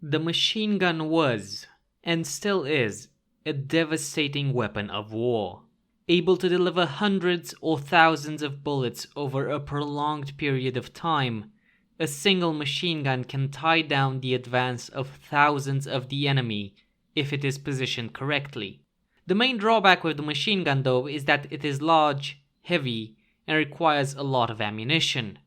The machine gun was, and still is, a devastating weapon of war, able to deliver hundreds or thousands of bullets over a prolonged period of time. A single machine gun can tie down the advance of thousands of the enemy if it is positioned correctly. The main drawback with the machine gun, though, is that it is large, heavy, and requires a lot of ammunition.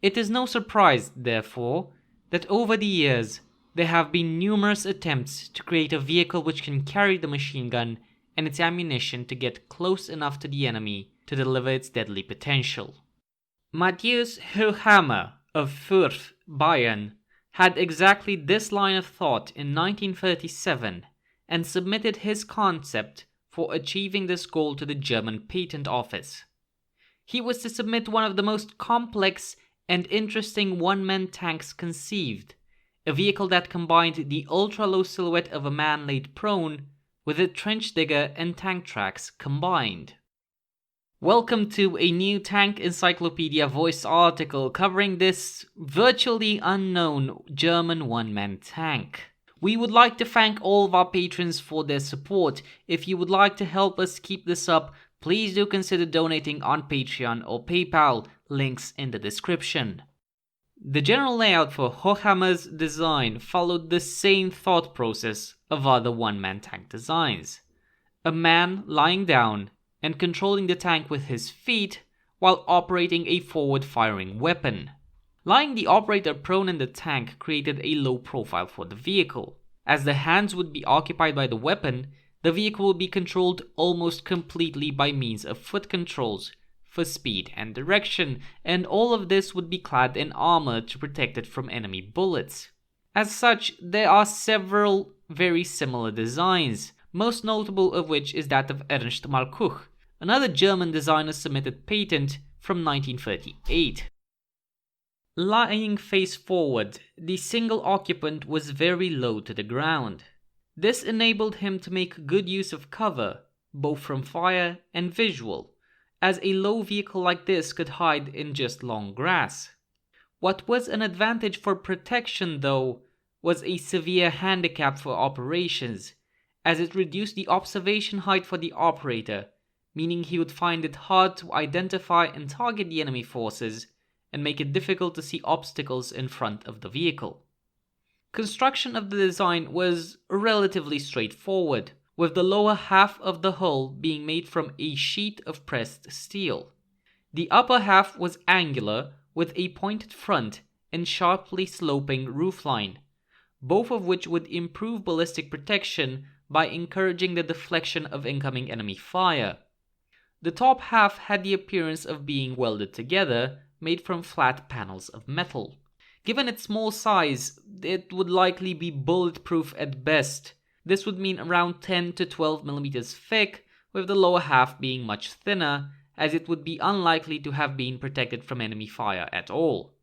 It is no surprise, therefore, that over the years there have been numerous attempts to create a vehicle which can carry the machine gun and its ammunition to get close enough to the enemy to deliver its deadly potential. Matthäus Höchammer of Fürth, Bayern, had exactly this line of thought in 1937 and submitted his concept for achieving this goal to the German Patent Office. He was to submit one of the most complex and interesting one-man tanks conceived, a vehicle that combined the ultra-low silhouette of a man laid prone with a trench digger and tank tracks combined. Welcome to a new Tank Encyclopedia voice article covering this virtually unknown German one-man tank. We would like to thank all of our patrons for their support. If you would like to help us keep this up, please do consider donating on Patreon or PayPal, links in the description. The general layout for Höchammer's design followed the same thought process of other one-man tank designs. A man lying down and controlling the tank with his feet while operating a forward-firing weapon. Lying the operator prone in the tank created a low profile for the vehicle. As the hands would be occupied by the weapon, the vehicle would be controlled almost completely by means of foot controls for speed and direction, and all of this would be clad in armor to protect it from enemy bullets. As such, there are several very similar designs, most notable of which is that of Ernst Marcouch, another German designer's submitted patent from 1938. Lying face forward, the single occupant was very low to the ground. This enabled him to make good use of cover, both from fire and visual, as a low vehicle like this could hide in just long grass. What was an advantage for protection, though, was a severe handicap for operations, as it reduced the observation height for the operator, meaning he would find it hard to identify and target the enemy forces and make it difficult to see obstacles in front of the vehicle. Construction of the design was relatively straightforward, with the lower half of the hull being made from a sheet of pressed steel. The upper half was angular with a pointed front and sharply sloping roofline, both of which would improve ballistic protection by encouraging the deflection of incoming enemy fire. The top half had the appearance of being welded together, made from flat panels of metal. Given its small size, it would likely be bulletproof at best. This would mean around 10 to 12 millimeters thick, with the lower half being much thinner, as it would be unlikely to have been protected from enemy fire at all.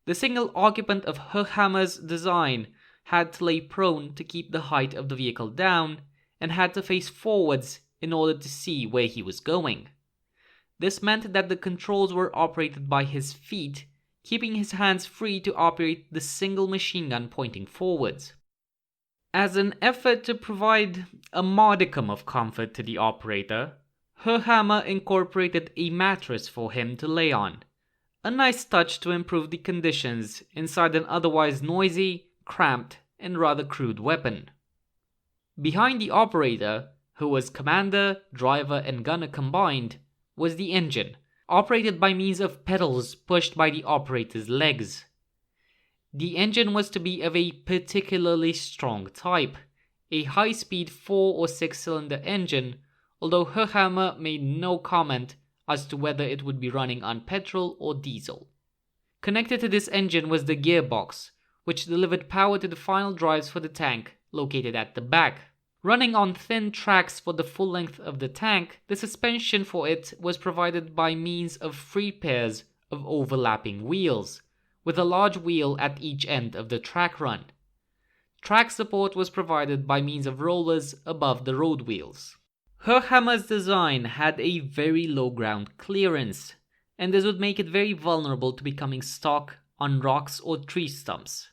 The single occupant of Höchammer's design had to lay prone to keep the height of the vehicle down, and had to face forwards in order to see where he was going. This meant that the controls were operated by his feet, keeping his hands free to operate the single machine gun pointing forwards. As an effort to provide a modicum of comfort to the operator, Höchammer incorporated a mattress for him to lay on, a nice touch to improve the conditions inside an otherwise noisy, cramped, and rather crude weapon. Behind the operator, who was commander, driver, and gunner combined, was the engine, operated by means of pedals pushed by the operator's legs. The engine was to be of a particularly strong type, a high-speed 4 or 6-cylinder engine, although Höchammer made no comment as to whether it would be running on petrol or diesel. Connected to this engine was the gearbox, which delivered power to the final drives for the tank, located at the back. Running on thin tracks for the full length of the tank, the suspension for it was provided by means of 3 pairs of overlapping wheels, with a large wheel at each end of the track run. Track support was provided by means of rollers above the road wheels. Höchammer's design had a very low ground clearance, and this would make it very vulnerable to becoming stuck on rocks or tree stumps.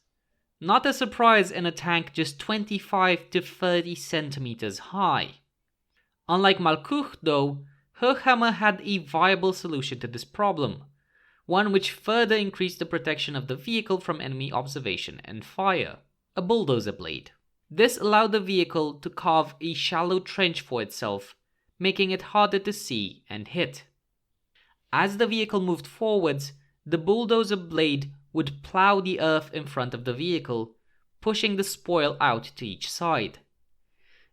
Not a surprise in a tank just 25 to 30 centimeters high. Unlike Marcouch though, Höchammer had a viable solution to this problem, one which further increased the protection of the vehicle from enemy observation and fire: a bulldozer blade. This allowed the vehicle to carve a shallow trench for itself, making it harder to see and hit. As the vehicle moved forwards, the bulldozer blade would plow the earth in front of the vehicle, pushing the spoil out to each side.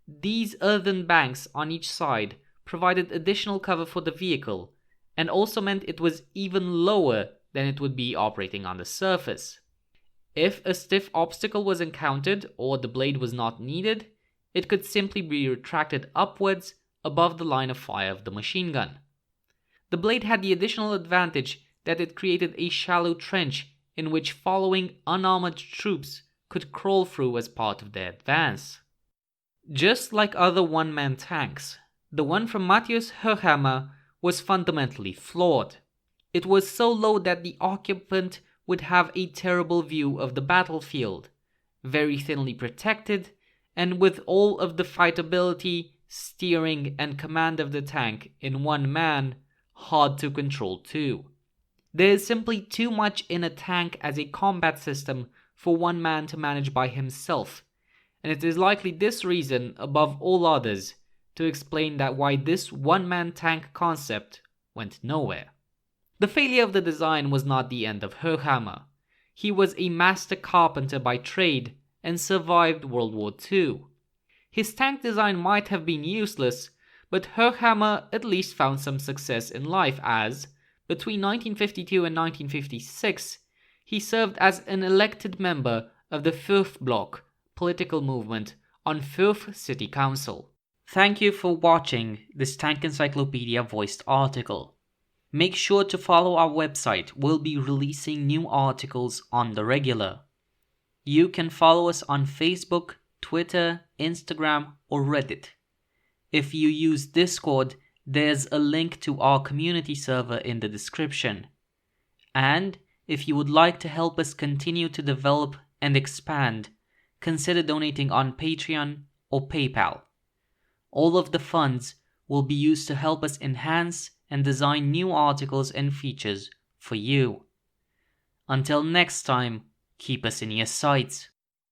These earthen banks on each side provided additional cover for the vehicle, and also meant it was even lower than it would be operating on the surface. If a stiff obstacle was encountered or the blade was not needed, it could simply be retracted upwards above the line of fire of the machine gun. The blade had the additional advantage that it created a shallow trench in which following unarmored troops could crawl through as part of their advance. Just like other one-man tanks, the one from Matthäus Höchammer was fundamentally flawed. It was so low that the occupant would have a terrible view of the battlefield, very thinly protected, and with all of the fightability, steering, and command of the tank in one man, hard to control too. There is simply too much in a tank as a combat system for one man to manage by himself, and it is likely this reason, above all others, to explain that why this one-man tank concept went nowhere. The failure of the design was not the end of Höchammer. He was a master carpenter by trade and survived World War II. His tank design might have been useless, but Höchammer at least found some success in life as, between 1952 and 1956, he served as an elected member of the Fürth Bloc political movement on Fürth City Council. Thank you for watching this Tank Encyclopedia voiced article. Make sure to follow our website, we'll be releasing new articles on the regular. You can follow us on Facebook, Twitter, Instagram, or Reddit. If you use Discord, there's a link to our community server in the description. And if you would like to help us continue to develop and expand, consider donating on Patreon or PayPal. All of the funds will be used to help us enhance and design new articles and features for you. Until next time, keep us in your sights.